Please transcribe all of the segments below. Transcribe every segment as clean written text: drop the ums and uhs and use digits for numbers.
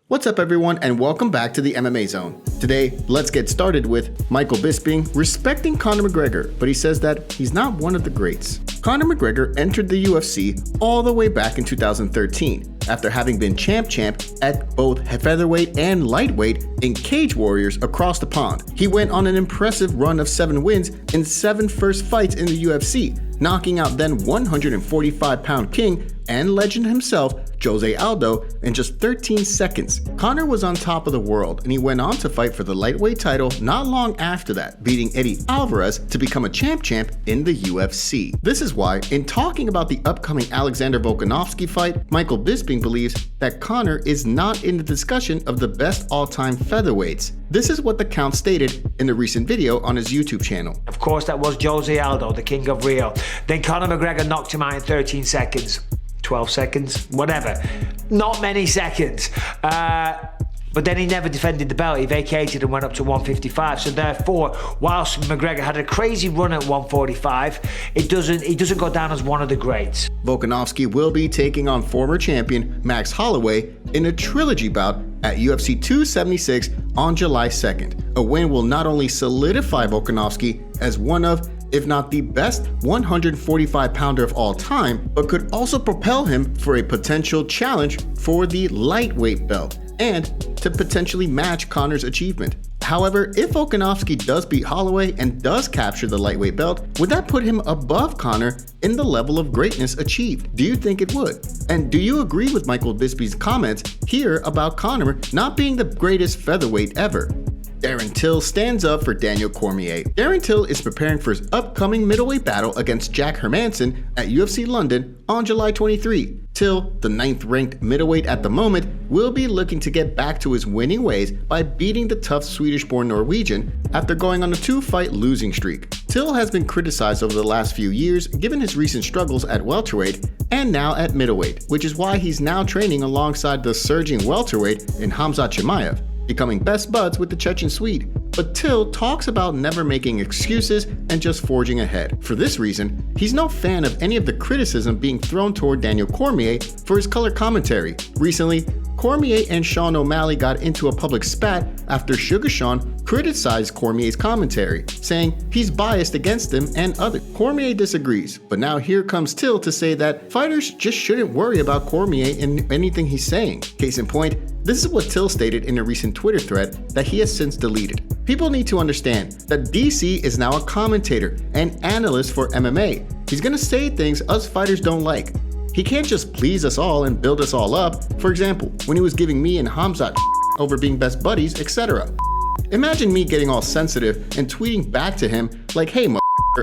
What's up everyone and welcome back to the MMA Zone. Today, let's get started with Michael Bisping respecting Conor McGregor, but he says that he's not one of the greats. Conor McGregor entered the UFC all the way back in 2013 after having been champ at both featherweight and lightweight in Cage Warriors across the pond. He went on an impressive run of 7 wins in 7 first fights in the UFC, knocking out then 145-pound king and legend himself, Jose Aldo, in just 13 seconds. Conor was on top of the world, and he went on to fight for the lightweight title not long after that, beating Eddie Alvarez to become a champ in the UFC. This is why, in talking about the upcoming Alexander Volkanovski fight, Michael Bisping believes that Conor is not in the discussion of the best all-time featherweights. This is what the Count stated in a recent video on his YouTube channel. Of course, that was Jose Aldo, the king of Rio. Then Conor McGregor knocked him out in 13 seconds. 12 seconds, whatever. Not many seconds. But then he never defended the belt. He vacated and went up to 155. So therefore, whilst McGregor had a crazy run at 145, he doesn't go down as one of the greats. Volkanovski will be taking on former champion Max Holloway in a trilogy bout at UFC 276 on July 2nd. A win will not only solidify Volkanovski as one of, if not the best 145-pounder of all time, but could also propel him for a potential challenge for the lightweight belt and to potentially match Conor's achievement. However, if Volkanovski does beat Holloway and does capture the lightweight belt, would that put him above Conor in the level of greatness achieved? Do you think it would? And do you agree with Michael Bisping's comments here about Conor not being the greatest featherweight ever? Darren Till stands up for Daniel Cormier. Darren Till is preparing for his upcoming middleweight battle against Jack Hermansson at UFC London on July 23. Till, the 9th-ranked middleweight at the moment, will be looking to get back to his winning ways by beating the tough Swedish-born Norwegian after going on a 2-fight losing streak. Till has been criticized over the last few years given his recent struggles at welterweight and now at middleweight, which is why he's now training alongside the surging welterweight in Khamzat Chimaev, becoming best buds with the Chechen Swede. But Till talks about never making excuses and just forging ahead. For this reason, he's no fan of any of the criticism being thrown toward Daniel Cormier for his color commentary. Recently, Cormier and Sean O'Malley got into a public spat after Sugar Sean criticized Cormier's commentary, saying he's biased against him and others. Cormier disagrees, but now here comes Till to say that fighters just shouldn't worry about Cormier in anything he's saying. Case in point, this is what Till stated in a recent Twitter thread that he has since deleted. People need to understand that DC is now a commentator and analyst for MMA. He's gonna say things us fighters don't like. He can't just please us all and build us all up. For example, when he was giving me and Khamzat over being best buddies, etc. Imagine me getting all sensitive and tweeting back to him like, hey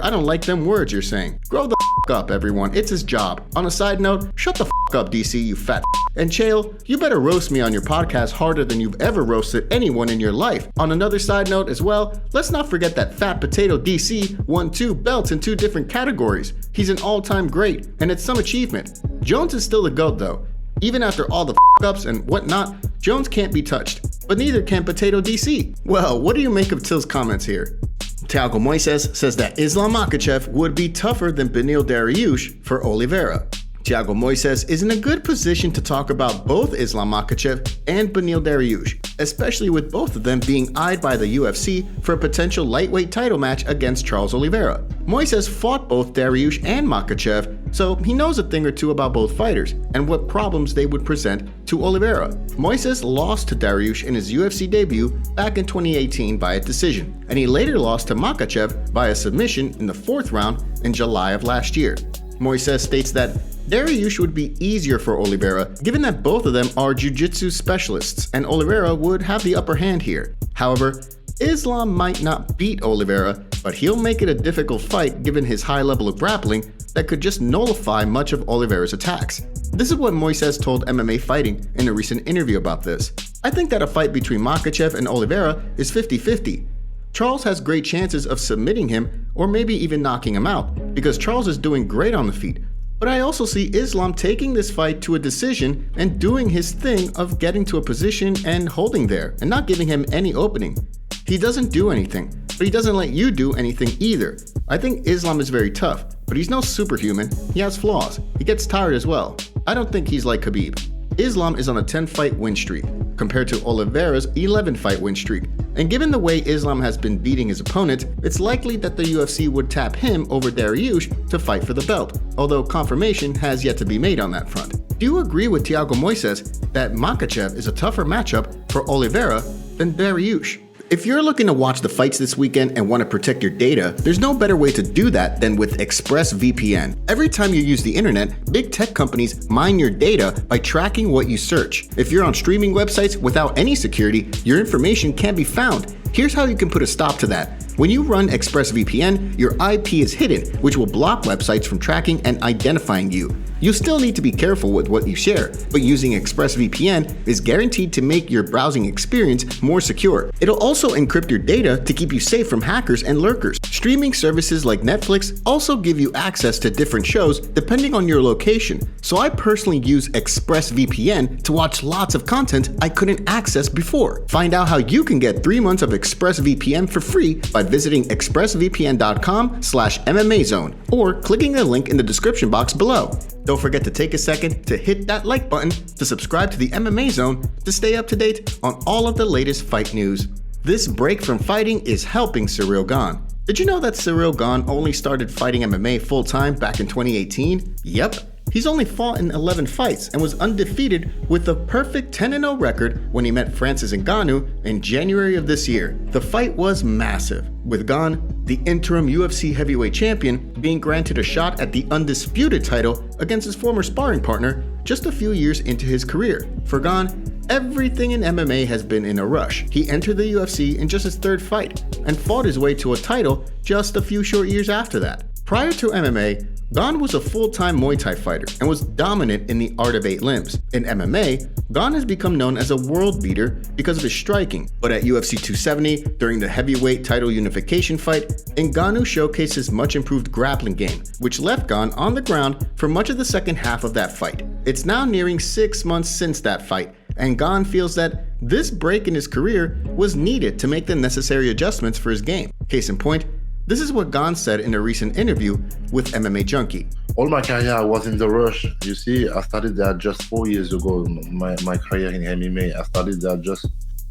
I don't like them words you're saying. Grow the up everyone, it's his job. On a side note, shut the up DC, you fat and Chael, you better roast me on your podcast harder than you've ever roasted anyone in your life. On another side note as well, let's not forget that Fat Potato DC won 2 belts in 2 different categories. He's an all-time great, and it's some achievement. Jones is still the GOAT though. Even after all the ups and whatnot, Jones can't be touched, but neither can Potato DC. Well, what do you make of Till's comments here? Thiago Moises says that Islam Makhachev would be tougher than Beneil Dariush for Oliveira. Thiago Moises is in a good position to talk about both Islam Makhachev and Beneil Dariush, especially with both of them being eyed by the UFC for a potential lightweight title match against Charles Oliveira. Moises fought both Dariush and Makhachev, so he knows a thing or two about both fighters and what problems they would present to Oliveira. Moises lost to Dariush in his UFC debut back in 2018 by a decision, and he later lost to Makhachev by a submission in the 4th round in July of last year. Moises states that Dariush would be easier for Oliveira given that both of them are jiu-jitsu specialists and Oliveira would have the upper hand here. However, Islam might not beat Oliveira, but he'll make it a difficult fight given his high level of grappling that could just nullify much of Oliveira's attacks. This is what Moises told MMA Fighting in a recent interview about this. I think that a fight between Makhachev and Oliveira is 50-50. Charles has great chances of submitting him or maybe even knocking him out because Charles is doing great on the feet. But I also see Islam taking this fight to a decision and doing his thing of getting to a position and holding there and not giving him any opening. He doesn't do anything, but he doesn't let you do anything either. I think Islam is very tough, but he's no superhuman. He has flaws. He gets tired as well. I don't think he's like Khabib. Islam is on a 10-fight win streak. compared to Oliveira's 11-fight win streak. And given the way Islam has been beating his opponents, it's likely that the UFC would tap him over Dariush to fight for the belt, although confirmation has yet to be made on that front. Do you agree with Thiago Moises that Makhachev is a tougher matchup for Oliveira than Dariush? If you're looking to watch the fights this weekend and want to protect your data, there's no better way to do that than with ExpressVPN. Every time you use the internet, big tech companies mine your data by tracking what you search. If you're on streaming websites without any security, your information can't be found. Here's how you can put a stop to that. When you run ExpressVPN, your IP is hidden, which will block websites from tracking and identifying you. You'll still need to be careful with what you share, but using ExpressVPN is guaranteed to make your browsing experience more secure. It'll also encrypt your data to keep you safe from hackers and lurkers. Streaming services like Netflix also give you access to different shows depending on your location, so I personally use ExpressVPN to watch lots of content I couldn't access before. Find out how you can get 3 months of ExpressVPN for free by visiting expressvpn.com/MMAZone or clicking the link in the description box below. Don't forget to take a second to hit that like button to subscribe to the MMA Zone to stay up to date on all of the latest fight news. This break from fighting is helping Ciryl Gane. Did you know that Ciryl Gane only started fighting MMA full-time back in 2018? Yep. He's only fought in 11 fights and was undefeated with a perfect 10-0 record when he met Francis Ngannou in January of this year. The fight was massive, with Gane, the interim UFC heavyweight champion, being granted a shot at the undisputed title against his former sparring partner just a few years into his career. For Gane, everything in MMA has been in a rush. He entered the UFC in just his 3rd fight and fought his way to a title just a few short years after that. Prior to MMA, Gane was a full-time Muay Thai fighter and was dominant in the art of 8 limbs. In MMA, Gane has become known as a world beater because of his striking, but at UFC 270, during the heavyweight title unification fight, Ngannou showcased his much improved grappling game, which left Gane on the ground for much of the second half of that fight. It's now nearing 6 months since that fight, and Gane feels that this break in his career was needed to make the necessary adjustments for his game. Case in point, this is what Gane said in a recent interview with MMA Junkie. All my career I was in the rush. You see, I started that just 4 years ago, my career in MMA. I started that just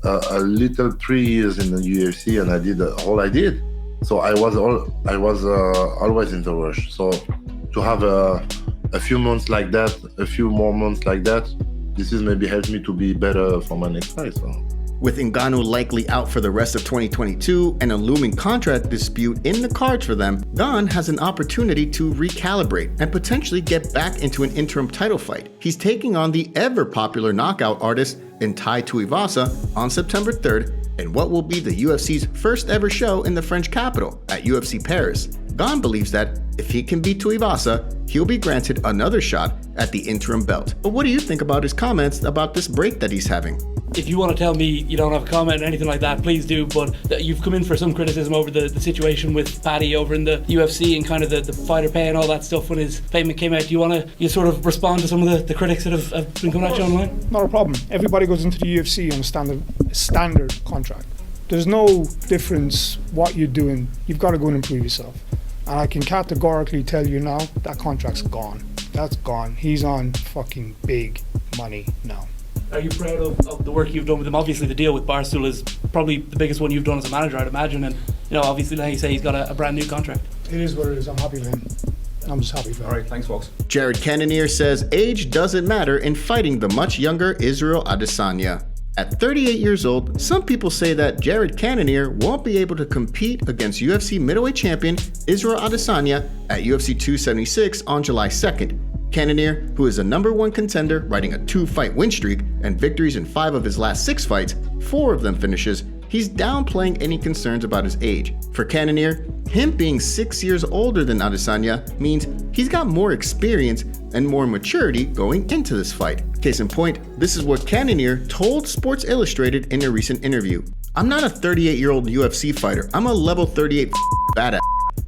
a little 3 years in the UFC, and I did all I did. So I was always in the rush. So to have a few months like that, a few more months like that, this is maybe helped me to be better for my next fight. So. With Ngannou likely out for the rest of 2022 and a looming contract dispute in the cards for them, Gane has an opportunity to recalibrate and potentially get back into an interim title fight. He's taking on the ever-popular knockout artist in Tai Tuivasa on September 3rd in what will be the UFC's first ever show in the French capital at UFC Paris. Gane believes that if he can beat Tuivasa, he'll be granted another shot at the interim belt. But what do you think about his comments about this break that he's having? If you want to tell me you don't have a comment or anything like that, please do, but you've come in for some criticism over the situation with Paddy over in the UFC and kind of the fighter pay and all that stuff when his payment came out. Do you want to sort of respond to some of the critics that have been coming at you online? Not a problem. Everybody goes into the UFC on a standard contract. There's no difference what you're doing. You've got to go and improve yourself. And I can categorically tell you now, that contract's gone. That's gone. He's on fucking big money now. Are you proud of the work you've done with him? Obviously the deal with Barstool is probably the biggest one you've done as a manager, I'd imagine, and obviously like you say, he's got a brand new contract. It is what it is. I'm happy for him. I'm just happy for him. Alright, thanks folks. Jared Cannonier says age doesn't matter in fighting the much younger Israel Adesanya. At 38 years old, some people say that Jared Cannonier won't be able to compete against UFC middleweight champion Israel Adesanya at UFC 276 on July 2nd. Cannonier, who is a #1 contender riding a 2-fight win streak and victories in 5 of his last 6 fights, 4 of them finishes, he's downplaying any concerns about his age. For Cannonier, him being 6 years older than Adesanya means he's got more experience and more maturity going into this fight. Case in point, this is what Cannonier told Sports Illustrated in a recent interview. "I'm not a 38-year-old UFC fighter. I'm a level 38 badass.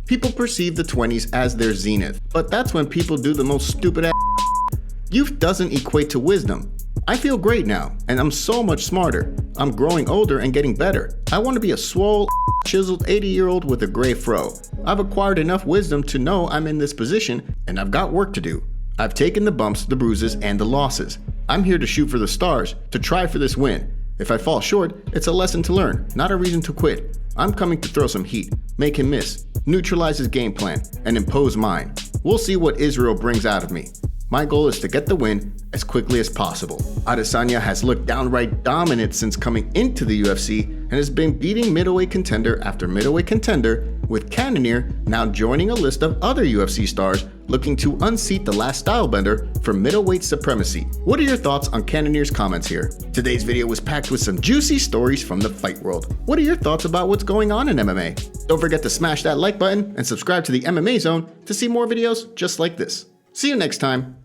People perceive the 20s as their zenith, but that's when people do the most stupid ass. Youth doesn't equate to wisdom. I feel great now, and I'm so much smarter. I'm growing older and getting better. I want to be a swole, chiseled 80-year-old with a gray fro. I've acquired enough wisdom to know I'm in this position, and I've got work to do. I've taken the bumps, the bruises, and the losses. I'm here to shoot for the stars, to try for this win. If I fall short, it's a lesson to learn, not a reason to quit. I'm coming to throw some heat, make him miss, neutralize his game plan, and impose mine. We'll see what Israel brings out of me. My goal is to get the win as quickly as possible. Adesanya has looked downright dominant since coming into the UFC and has been beating middleweight contender after middleweight contender, with Cannonier now joining a list of other UFC stars looking to unseat the last stylebender for middleweight supremacy. What are your thoughts on Cannonier's comments here? Today's video was packed with some juicy stories from the fight world. What are your thoughts about what's going on in MMA? Don't forget to smash that like button and subscribe to the MMA Zone to see more videos just like this. See you next time.